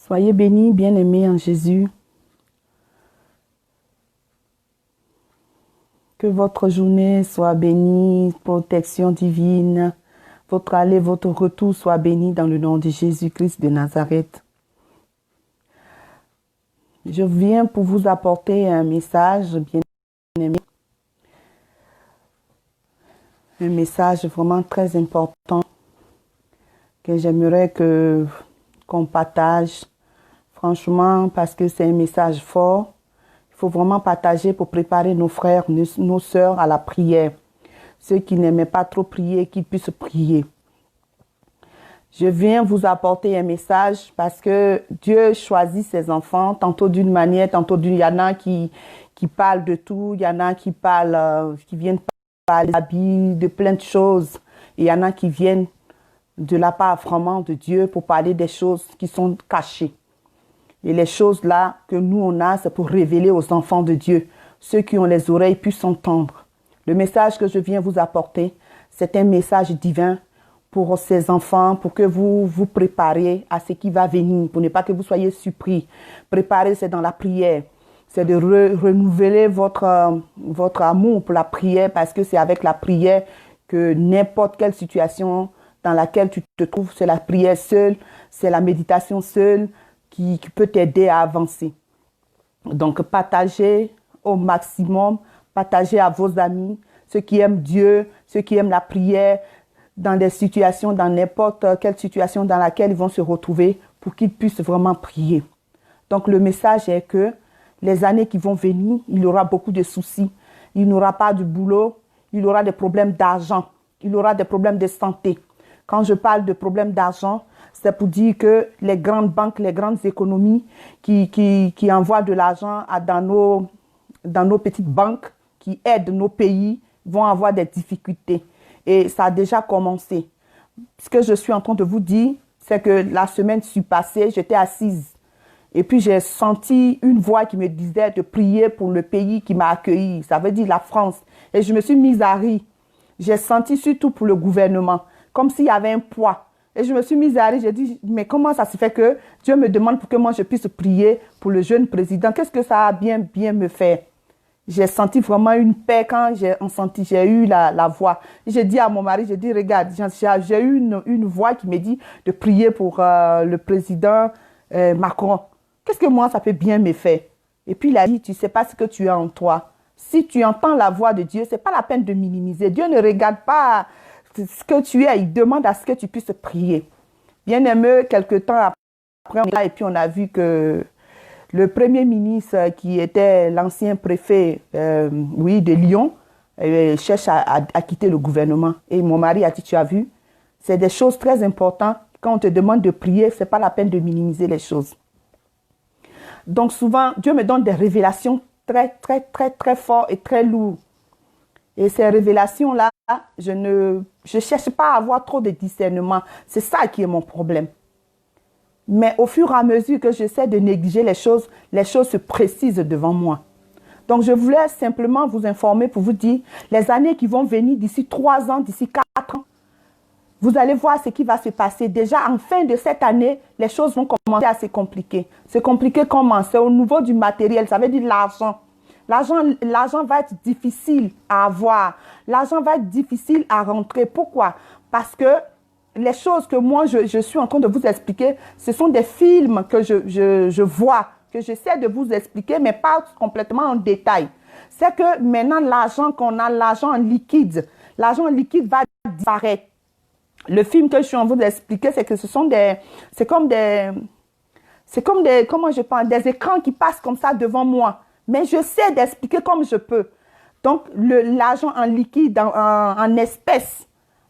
Soyez bénis, bien-aimés en Jésus. Que votre journée soit bénie, protection divine. Votre aller, votre retour soit béni dans le nom de Jésus-Christ de Nazareth. Je viens pour vous apporter un message, bien-aimé. Un message vraiment très important que j'aimerais qu'on partage. Franchement, parce que c'est un message fort. Il faut vraiment partager pour préparer nos frères, nos sœurs à la prière. Ceux qui n'aimaient pas trop prier, qu'ils puissent prier. Je viens vous apporter un message parce que Dieu choisit ses enfants, tantôt d'une manière, tantôt d'une. Il y en a qui parlent de tout, il y en a qui parlent, qui viennent parler d'habits, de plein de choses. Et il y en a qui viennent de la part vraiment de Dieu pour parler des choses qui sont cachées. Et les choses là que nous on a, c'est pour révéler aux enfants de Dieu. Ceux qui ont les oreilles puissent entendre. Le message que je viens vous apporter, c'est un message divin pour ces enfants, pour que vous vous prépariez à ce qui va venir, pour ne pas que vous soyez surpris. Préparer, c'est dans la prière. C'est de renouveler votre amour pour la prière, parce que c'est avec la prière que n'importe quelle situation dans laquelle tu te trouves, c'est la prière seule, c'est la méditation seule qui peut t'aider à avancer. Donc, partagez au maximum, partagez à vos amis, ceux qui aiment Dieu, ceux qui aiment la prière, dans des situations, dans n'importe quelle situation dans laquelle ils vont se retrouver pour qu'ils puissent vraiment prier. Donc, le message est que les années qui vont venir, il y aura beaucoup de soucis. Il n'y aura pas de boulot, il y aura des problèmes d'argent, il y aura des problèmes de santé. Quand je parle de problèmes d'argent, c'est pour dire que les grandes banques, les grandes économies qui envoient de l'argent dans nos petites banques, qui aident nos pays, vont avoir des difficultés. Et ça a déjà commencé. Ce que je suis en train de vous dire, c'est que la semaine passée, j'étais assise. Et puis j'ai senti une voix qui me disait de prier pour le pays qui m'a accueilli. Ça veut dire la France. Et je me suis mise à rire. J'ai senti surtout pour le gouvernement, comme s'il y avait un poids. Et je me suis mise à rire. J'ai dit, mais comment ça se fait que Dieu me demande pour que moi je puisse prier pour le jeune président? Qu'est-ce que ça a bien me faire? J'ai senti vraiment une paix quand j'ai eu la voix. J'ai dit à mon mari, j'ai dit, regarde, j'ai eu une voix qui me dit de prier pour le président Macron. Qu'est-ce que moi, ça peut bien me faire? Et puis il a dit, tu ne sais pas ce que tu as en toi. Si tu entends la voix de Dieu, ce n'est pas la peine de minimiser. Dieu ne regarde pas ce que tu es, il demande à ce que tu puisses prier. Bien aimé, quelque temps après, on est là et puis on a vu que le premier ministre qui était l'ancien préfet de Lyon cherche à quitter le gouvernement. Et mon mari a dit, tu as vu, c'est des choses très importantes. Quand on te demande de prier, ce n'est pas la peine de minimiser les choses. Donc souvent, Dieu me donne des révélations très, très, très, très fortes et très lourdes. Et ces révélations-là, je ne cherche pas à avoir trop de discernement. C'est ça qui est mon problème. Mais au fur et à mesure que j'essaie de négliger les choses se précisent devant moi. Donc, je voulais simplement vous informer pour vous dire, les années qui vont venir d'ici 3 ans, d'ici 4 ans, vous allez voir ce qui va se passer. Déjà, en fin de cette année, les choses vont commencer à se compliquer. Se compliquer comment? C'est au niveau du matériel, ça veut dire l'argent. L'argent va être difficile à avoir. L'argent va être difficile à rentrer. Pourquoi? Parce que les choses que moi, je suis en train de vous expliquer, ce sont des films que je vois, que j'essaie de vous expliquer, mais pas complètement en détail. C'est que maintenant, l'argent qu'on a, l'argent en liquide va disparaître. Le film que je suis en train de vous expliquer, c'est que c'est comme des, comment je parle, des écrans qui passent comme ça devant moi. Mais je sais d'expliquer comme je peux. Donc, l'argent en liquide, en espèces,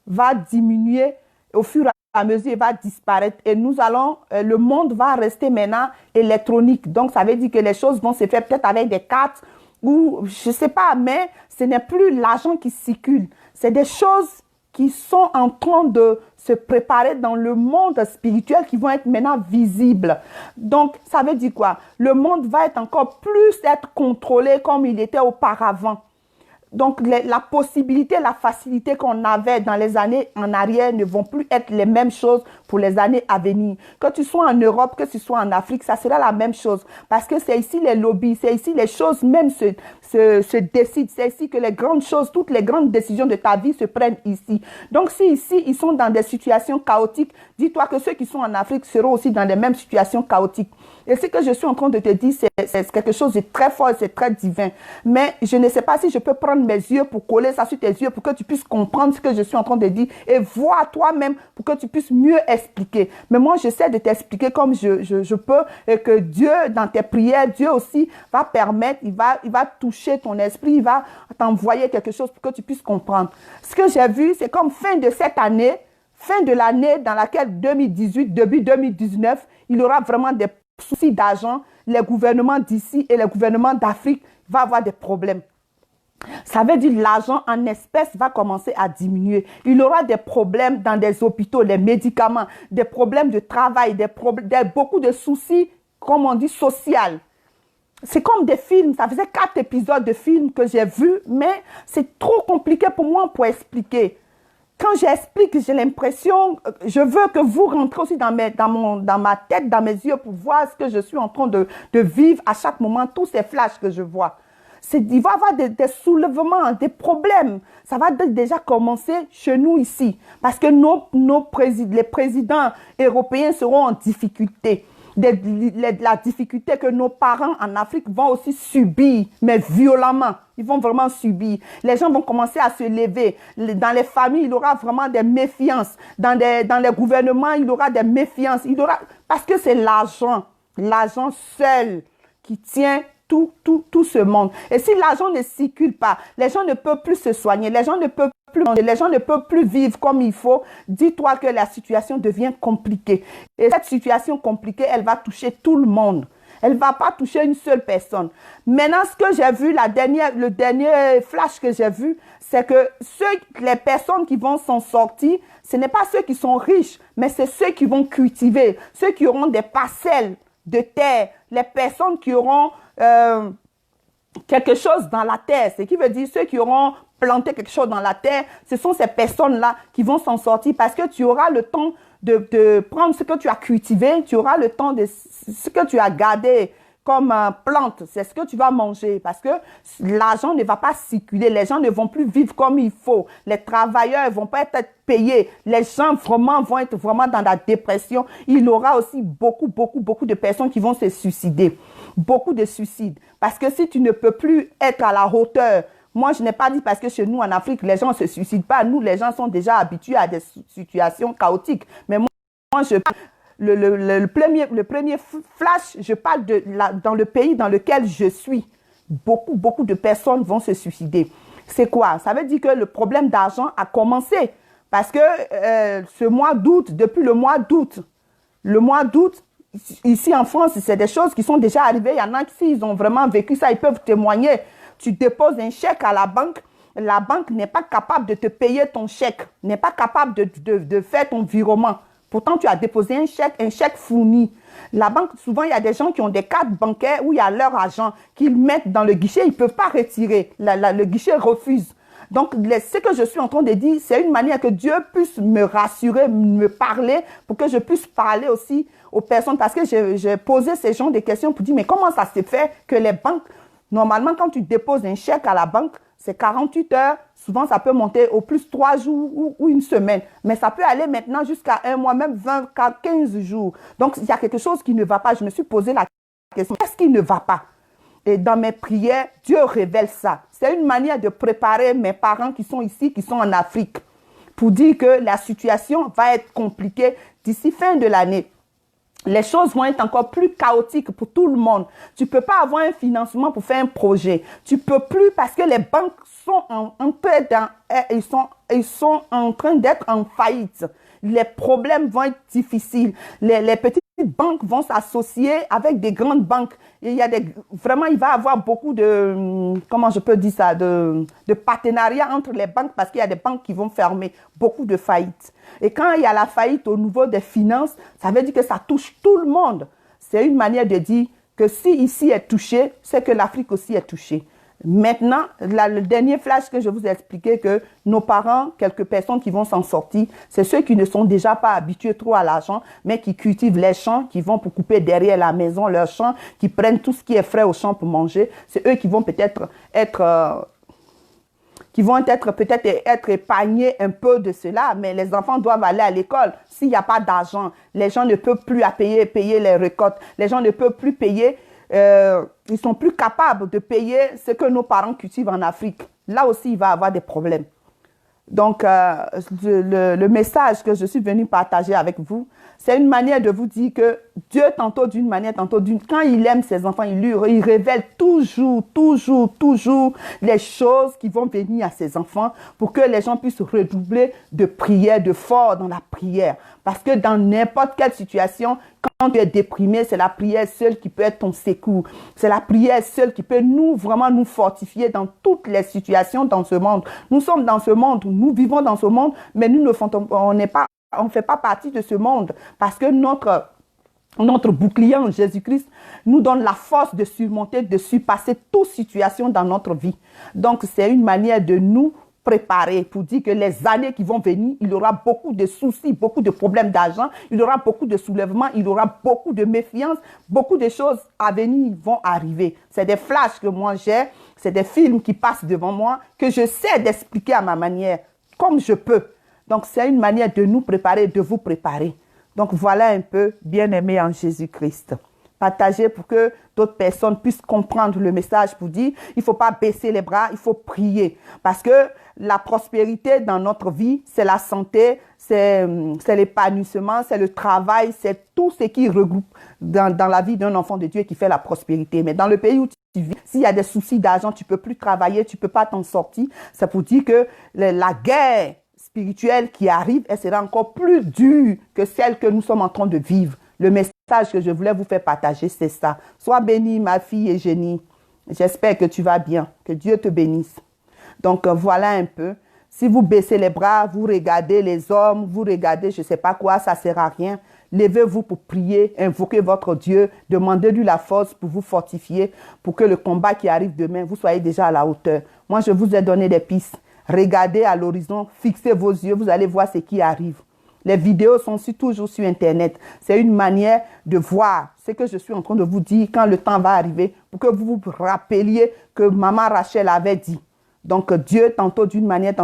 va diminuer. Au fur et à mesure, il va disparaître. Et le monde va rester maintenant électronique. Donc, ça veut dire que les choses vont se faire peut-être avec des cartes ou, je ne sais pas, mais ce n'est plus l'argent qui circule. C'est des choses qui sont en train de se préparer dans le monde spirituel qui vont être maintenant visibles. Donc, ça veut dire quoi? Le monde va être encore plus contrôlé comme il était auparavant. Donc, la possibilité, la facilité qu'on avait dans les années en arrière ne vont plus être les mêmes choses pour les années à venir. Que tu sois en Europe, que tu sois en Afrique, ça sera la même chose. Parce que c'est ici les lobbies, c'est ici les choses même se décident. C'est ici que les grandes choses, toutes les grandes décisions de ta vie se prennent ici. Donc, si ici, ils sont dans des situations chaotiques, dis-toi que ceux qui sont en Afrique seront aussi dans les mêmes situations chaotiques. Et ce que je suis en train de te dire, c'est quelque chose de très fort, c'est très divin. Mais je ne sais pas si je peux prendre mes yeux pour coller ça sur tes yeux pour que tu puisses comprendre ce que je suis en train de dire et voir toi-même pour que tu puisses mieux expliquer. Mais moi, j'essaie de t'expliquer comme je peux et que Dieu, dans tes prières, Dieu aussi va permettre, il va toucher ton esprit, il va t'envoyer quelque chose pour que tu puisses comprendre. Ce que j'ai vu, c'est comme fin de cette année, fin de l'année dans laquelle 2018, début 2019, il y aura vraiment des soucis d'argent, les gouvernements d'ici et les gouvernements d'Afrique vont avoir des problèmes. Ça veut dire que l'argent en espèces va commencer à diminuer. Il y aura des problèmes dans des hôpitaux, les médicaments, des problèmes de travail, beaucoup de soucis, comme on dit, social. C'est comme des films, ça faisait 4 épisodes de films que j'ai vus, mais c'est trop compliqué pour moi pour expliquer. Quand j'explique, j'ai l'impression, je veux que vous rentrez aussi dans ma tête, dans mes yeux pour voir ce que je suis en train de vivre à chaque moment, tous ces flashs que je vois. Il va y avoir des soulèvements, des problèmes. Ça va déjà commencer chez nous ici. Parce que les présidents européens seront en difficulté. La difficulté que nos parents en Afrique vont aussi subir, mais violemment. Ils vont vraiment subir. Les gens vont commencer à se lever. Dans les familles, il y aura vraiment des méfiances. Dans les gouvernements, il y aura des méfiances. Parce que c'est l'argent seul qui tient tout ce monde. Et si l'argent ne circule pas, les gens ne peuvent plus se soigner, les gens ne peuvent plus manger, les gens ne peuvent plus vivre comme il faut. Dis-toi que la situation devient compliquée. Et cette situation compliquée, elle va toucher tout le monde. Elle ne va pas toucher une seule personne. Maintenant, ce que j'ai vu, le dernier flash que j'ai vu, c'est que les personnes qui vont s'en sortir, ce n'est pas ceux qui sont riches, mais c'est ceux qui vont cultiver, ceux qui auront des parcelles de terre, les personnes qui auront quelque chose dans la terre. Ce qui veut dire ceux qui auront planté quelque chose dans la terre, ce sont ces personnes-là qui vont s'en sortir parce que tu auras le temps de prendre ce que tu as cultivé, tu auras le temps de ce que tu as gardé comme plante, c'est ce que tu vas manger parce que l'argent ne va pas circuler, les gens ne vont plus vivre comme il faut, les travailleurs ne vont pas être payés, les gens vont être vraiment dans la dépression. Il y aura aussi beaucoup de personnes qui vont se suicider, beaucoup de suicides parce que si tu ne peux plus être à la hauteur, moi je n'ai pas dit parce que chez nous en Afrique les gens ne se suicident pas, nous les gens sont déjà habitués à des situations chaotiques, mais moi le premier flash, je parle dans le pays dans lequel je suis. Beaucoup de personnes vont se suicider. C'est quoi? Ça veut dire que le problème d'argent a commencé. Parce que ce mois d'août, depuis le mois d'août, ici en France, c'est des choses qui sont déjà arrivées. Il y en a qui, s'ils ont vraiment vécu ça, ils peuvent témoigner. Tu déposes un chèque à la banque n'est pas capable de te payer ton chèque, n'est pas capable de faire ton virement. Pourtant, tu as déposé un chèque fourni. La banque, souvent, il y a des gens qui ont des cartes bancaires où il y a leur argent qu'ils mettent dans le guichet, ils ne peuvent pas retirer. Le guichet refuse. Donc, ce que je suis en train de dire, c'est une manière que Dieu puisse me rassurer, me parler, pour que je puisse parler aussi aux personnes. Parce que j'ai posé ces gens des questions pour dire, mais comment ça se fait que les banques, normalement, quand tu déposes un chèque à la banque, c'est 48 heures. Souvent, ça peut monter au plus 3 jours ou une semaine. Mais ça peut aller maintenant jusqu'à un mois, même 20, 15 jours. Donc, il y a quelque chose qui ne va pas. Je me suis posé la question, qu'est-ce qui ne va pas? Et dans mes prières, Dieu révèle ça. C'est une manière de préparer mes parents qui sont ici, qui sont en Afrique, pour dire que la situation va être compliquée d'ici fin de l'année. Les choses vont être encore plus chaotiques pour tout le monde. Tu ne peux pas avoir un financement pour faire un projet. Tu ne peux plus parce que les banques sont en train d'être en faillite. Les problèmes vont être difficiles. Les petites banques vont s'associer avec des grandes banques. Et vraiment, il va y avoir beaucoup de, comment je peux dire ça, de partenariats entre les banques parce qu'il y a des banques qui vont fermer, beaucoup de faillites. Et quand il y a la faillite au niveau des finances, ça veut dire que ça touche tout le monde. C'est une manière de dire que si ici est touché, c'est que l'Afrique aussi est touchée. Maintenant, le dernier flash que je vous ai expliqué, que nos parents, quelques personnes qui vont s'en sortir, c'est ceux qui ne sont déjà pas habitués trop à l'argent, mais qui cultivent les champs, qui vont pour couper derrière la maison leurs champs, qui prennent tout ce qui est frais au champ pour manger. C'est eux qui vont peut-être être épargnés un peu de cela, mais les enfants doivent aller à l'école. S'il n'y a pas d'argent, les gens ne peuvent plus payer les récoltes, les gens ne peuvent plus payer, ils sont plus capables de payer ce que nos parents cultivent en Afrique. Là aussi, il va y avoir des problèmes. Donc, le message que je suis venue partager avec vous, c'est une manière de vous dire que Dieu, tantôt d'une manière, tantôt d'une... Quand il aime ses enfants, il révèle toujours les choses qui vont venir à ses enfants pour que les gens puissent redoubler de prière, de fort dans la prière. Parce que dans n'importe quelle situation, quand tu es déprimé, c'est la prière seule qui peut être ton secours. C'est la prière seule qui peut vraiment nous fortifier dans toutes les situations dans ce monde. Nous sommes dans ce monde, nous vivons dans ce monde, mais nous on ne fait pas partie de ce monde parce que notre bouclier en Jésus-Christ nous donne la force de surmonter, de surpasser toute situation dans notre vie. Donc, c'est une manière de nous préparer pour dire que les années qui vont venir, il y aura beaucoup de soucis, beaucoup de problèmes d'argent, il y aura beaucoup de soulèvements, il y aura beaucoup de méfiance, beaucoup de choses à venir vont arriver. C'est des flashs que moi j'ai, c'est des films qui passent devant moi que je sais d'expliquer à ma manière, comme je peux. Donc, c'est une manière de nous préparer, de vous préparer. Donc, voilà un peu, bien-aimés en Jésus-Christ. Partagez pour que d'autres personnes puissent comprendre le message pour dire, il ne faut pas baisser les bras, il faut prier. Parce que la prospérité dans notre vie, c'est la santé, c'est l'épanouissement, c'est le travail, c'est tout ce qui regroupe dans la vie d'un enfant de Dieu qui fait la prospérité. Mais dans le pays où tu vis, s'il y a des soucis d'argent, tu ne peux plus travailler, tu ne peux pas t'en sortir. C'est pour dire que la guerre spirituelle qui arrive, elle sera encore plus dure que celle que nous sommes en train de vivre. Le message que je voulais vous faire partager, c'est ça. Sois bénie, ma fille Eugénie. J'espère que tu vas bien. Que Dieu te bénisse. Donc, voilà un peu. Si vous baissez les bras, vous regardez les hommes, vous regardez je ne sais pas quoi, ça ne sert à rien. Levez-vous pour prier, invoquez votre Dieu, demandez-lui la force pour vous fortifier, pour que le combat qui arrive demain, vous soyez déjà à la hauteur. Moi, je vous ai donné des pistes. Regardez à l'horizon, fixez vos yeux, vous allez voir ce qui arrive. Les vidéos sont toujours sur Internet. C'est une manière de voir ce que je suis en train de vous dire quand le temps va arriver pour que vous vous rappeliez que maman Rachel avait dit. Donc Dieu, tantôt d'une manière,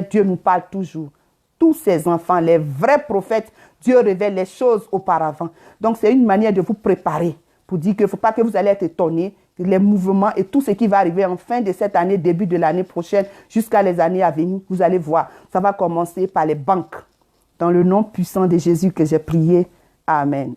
Dieu nous parle toujours. Tous ces enfants, les vrais prophètes, Dieu révèle les choses auparavant. Donc c'est une manière de vous préparer pour dire qu'il ne faut pas que vous allez être étonnés. Les mouvements et tout ce qui va arriver en fin de cette année, début de l'année prochaine, jusqu'à les années à venir, vous allez voir. Ça va commencer par les banques. Dans le nom puissant de Jésus que j'ai prié. Amen.